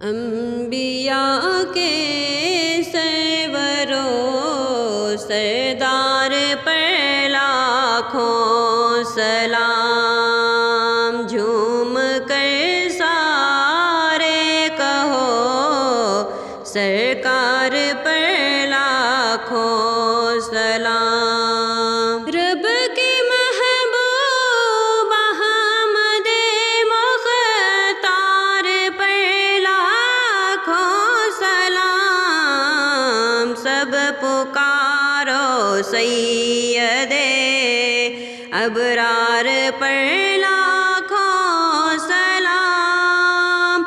انبیاء کے سرورو سردار پر لاکھوں سلام، جھوم کر سارے کہو سرکار پر لاکھوں سلام۔ رب کے محبوب احمد مختار پر لاکھوں سلام، سب پکارو سید ابرار پر لاکھوں سلام۔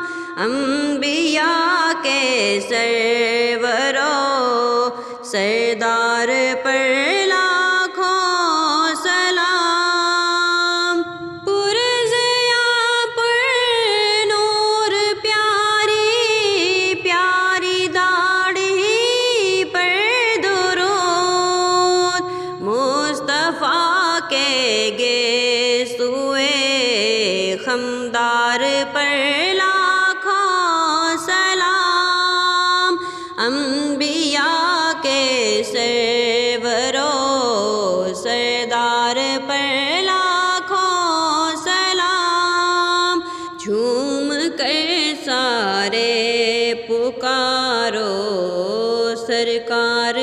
انبیاء کے سرورو سردار پر لاکھوں سلام۔ پرضیاء پر نور پیاری پیاری داڑھی پر درود، مصطفیٰ کے گیسوئے خمدار پر لاکھوں سلام۔ انبیاء کے سرورو سردار پر لاکھوں سلام، جھوم کر سارے پکارو سرکار